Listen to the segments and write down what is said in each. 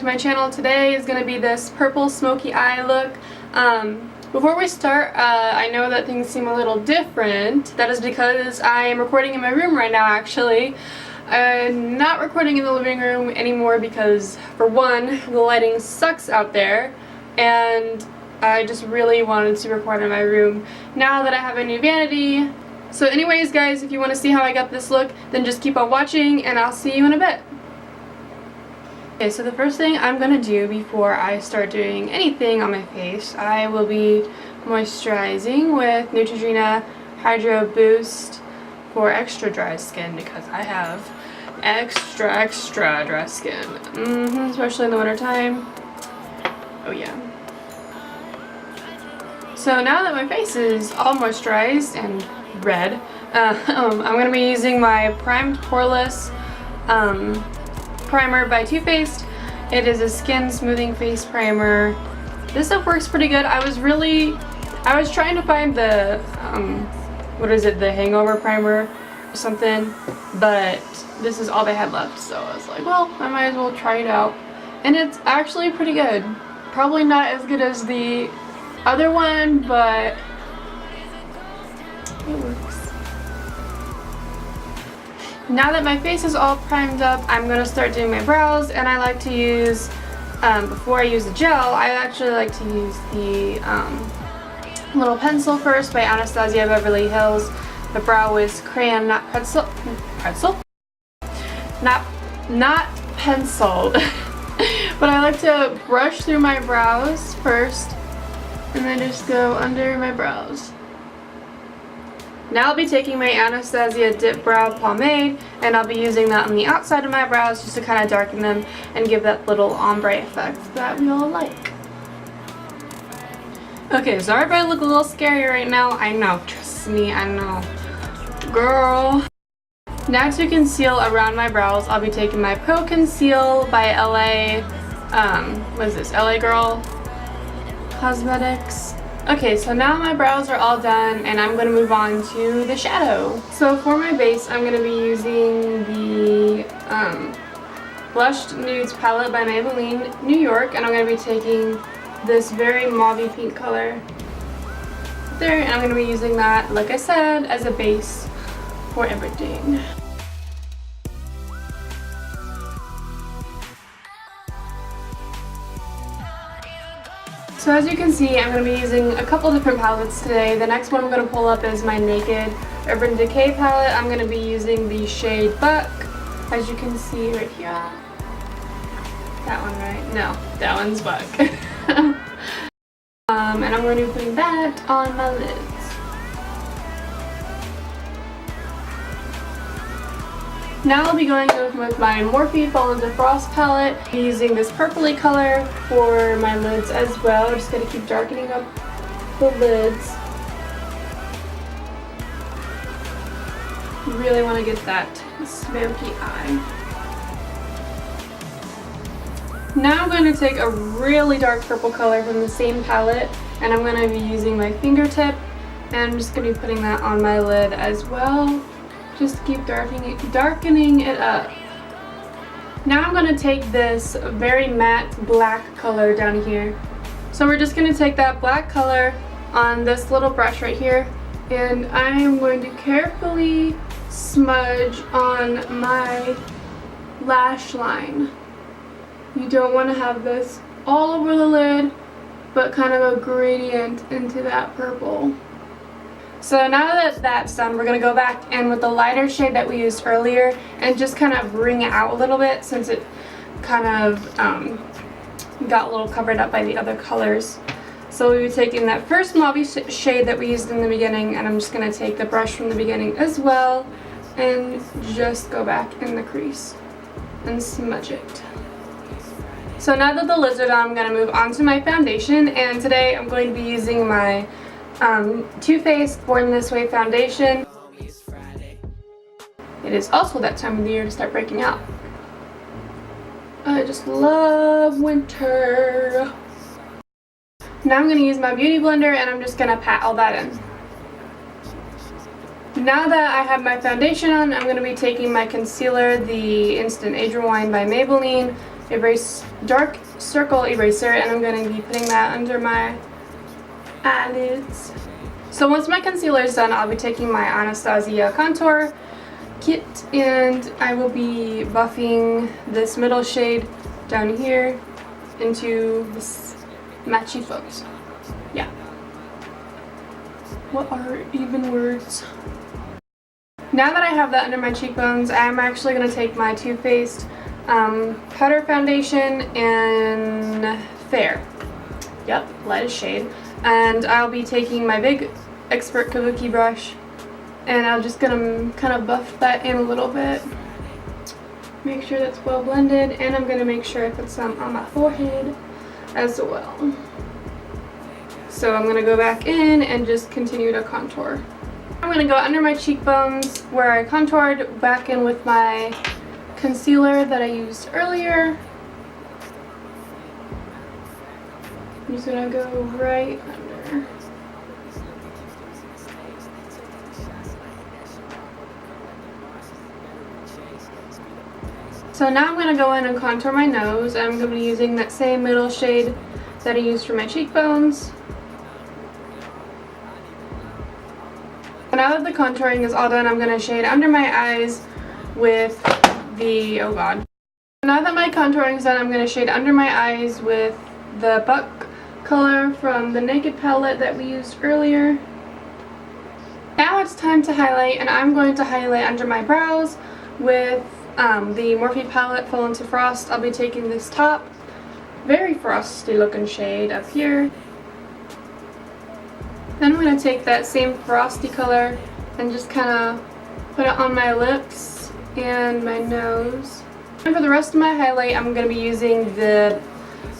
my channel. Today is going to be this Purple Smokey Eye look. Before we start, I know that things seem a little different. That is because I am recording in my room right now, actually. I'm not recording in the living room anymore because, for one, the lighting sucks out there, and I just really wanted to record in my room now that I have a new vanity. So anyways, guys, if you want to see how I got this look, then just keep on watching, and I'll see you in a bit. Okay, so the first thing I'm going to do before I start doing anything on my face, I will be moisturizing with Neutrogena Hydro Boost for extra dry skin, because I have extra dry skin, especially in the winter time. Oh yeah. So now that my face is all moisturized and red, I'm going to be using my Primed Poreless primer by Too Faced. It is a skin smoothing face primer. This stuff works pretty good. I was trying to find the what is it, the hangover primer or something, but this is all they had left, so I was like, well, I might as well try it out. And it's actually pretty good. Probably not as good as the other one, but it works. Now that my face is all primed up, I'm going to start doing my brows, and I like to use, before I use the gel, I actually like to use the little pencil first by Anastasia Beverly Hills. The brow is crayon, not pretzel. Pretzel? Not pencil. But I like to brush through my brows first, and then just go under my brows. Now I'll be taking my Anastasia Dip Brow Pomade, and I'll be using that on the outside of my brows just to kind of darken them and give that little ombre effect that we all like. Okay, sorry if I look a little scary right now. I know, trust me, I know. Girl. Now to conceal around my brows, I'll be taking my Pro Conceal by LA, what is this, LA Girl Cosmetics. Okay, so now my brows are all done, and I'm going to move on to the shadow. So for my base, I'm going to be using the Blushed Nudes palette by Maybelline New York, and I'm going to be taking this very mauve pink color there, and I'm going to be using that, like I said, as a base for everything. So as you can see, I'm going to be using a couple different palettes today. The next one I'm going to pull up is my Naked Urban Decay palette. I'm going to be using the shade Buck, as you can see right here. That one, right? No, that one's Buck. And I'm going to be putting that on my lids. Now I'll be going with my Morphe Fall into Frost palette, using this purpley color for my lids as well. I'm just going to keep darkening up the lids. You really want to get that smoky eye. Now I'm going to take a really dark purple color from the same palette, and I'm going to be using my fingertip, and I'm just going to be putting that on my lid as well. Just keep darkening it up. Now I'm going to take this very matte black color down here. So we're just going to take that black color on this little brush right here, and I am going to carefully smudge on my lash line. You don't want to have this all over the lid, but kind of a gradient into that purple. So now that that's done, we're going to go back in with the lighter shade that we used earlier and just kind of bring it out a little bit, since it kind of got a little covered up by the other colors. So we'll be taking that first mauve shade that we used in the beginning, and I'm just going to take the brush from the beginning as well and just go back in the crease and smudge it. So now that the lids are done, I'm going to move on to my foundation, and today I'm going to be using my Too Faced Born This Way foundation. It is also that time of the year to start breaking out. I just love winter. Now I'm going to use my beauty blender, and I'm just going to pat all that in. Now that I have my foundation on, I'm going to be taking my concealer, the Instant Age Rewind by Maybelline, dark circle eraser, and I'm going to be putting that under my eyelids. So once my concealer is done, I'll be taking my Anastasia contour kit and I will be buffing this middle shade down here into this matchy folks. Yeah. What are even words? Now that I have that under my cheekbones, I'm actually going to take my Too Faced powder foundation in Fair. Yep, lightest shade. And I'll be taking my big Expert Kabuki brush and I'm just going to kind of buff that in a little bit. Make sure that's well blended, and I'm going to make sure I put some on my forehead as well. So I'm going to go back in and just continue to contour. I'm going to go under my cheekbones where I contoured, back in with my concealer that I used earlier. I'm just going to go right under. So now I'm going to go in and contour my nose. I'm going to be using that same middle shade that I used for my cheekbones. Now that the contouring is all done, I'm going to shade under my eyes with the, oh god. Now that my contouring is done, I'm going to shade under my eyes with the Buck color from the Naked palette that we used earlier. Now it's time to highlight, and I'm going to highlight under my brows with the Morphe palette Fall Into Frost. I'll be taking this top, very frosty looking shade up here. Then I'm going to take that same frosty color and just kind of put it on my lips and my nose. And for the rest of my highlight, I'm going to be using the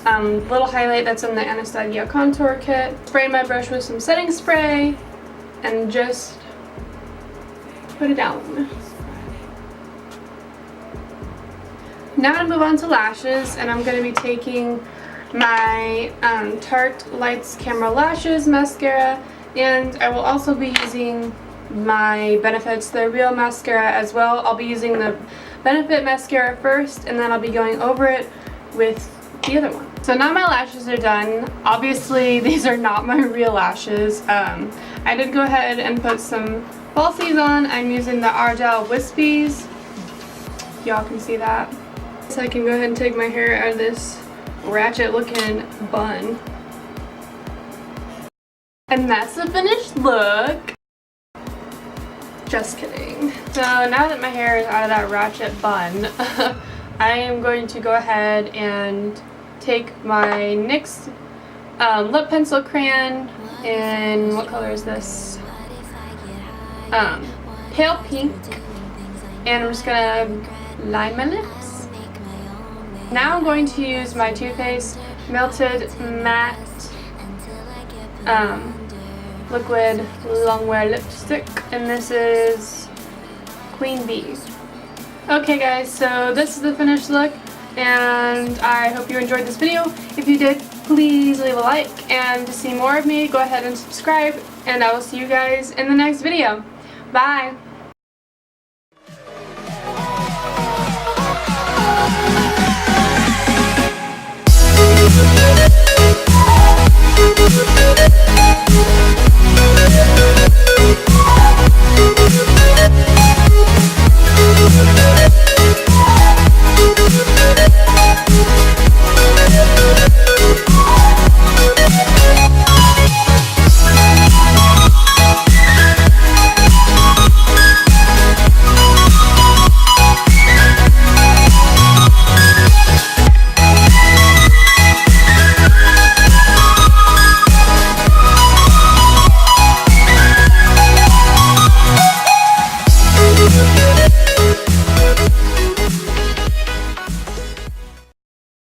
little highlight that's in the Anastasia contour kit. Spray my brush with some setting spray and just put it down. Now I'm going to move on to lashes, and I'm going to be taking my Tarte Lights Camera Lashes mascara, and I will also be using my Benefit's The Real Mascara as well. I'll be using the Benefit mascara first, and then I'll be going over it with the other one. So now my lashes are done. Obviously these are not my real lashes. I did go ahead and put some falsies on. I'm using the Ardell Wispies. Y'all can see that. So I can go ahead and take my hair out of this ratchet looking bun. And that's the finished look. Just kidding. So now that my hair is out of that ratchet bun, I am going to go ahead and take my NYX lip pencil crayon in, what color is this? Pale pink. And I'm just gonna line my lips. Now I'm going to use my Too Faced Melted Matte Liquid Longwear Lipstick, and this is Queen Bee. Okay guys, so this is the finished look, and I hope you enjoyed this video. If you did, please leave a like, and to see more of me, go ahead and subscribe, and I will see you guys in the next video. Bye!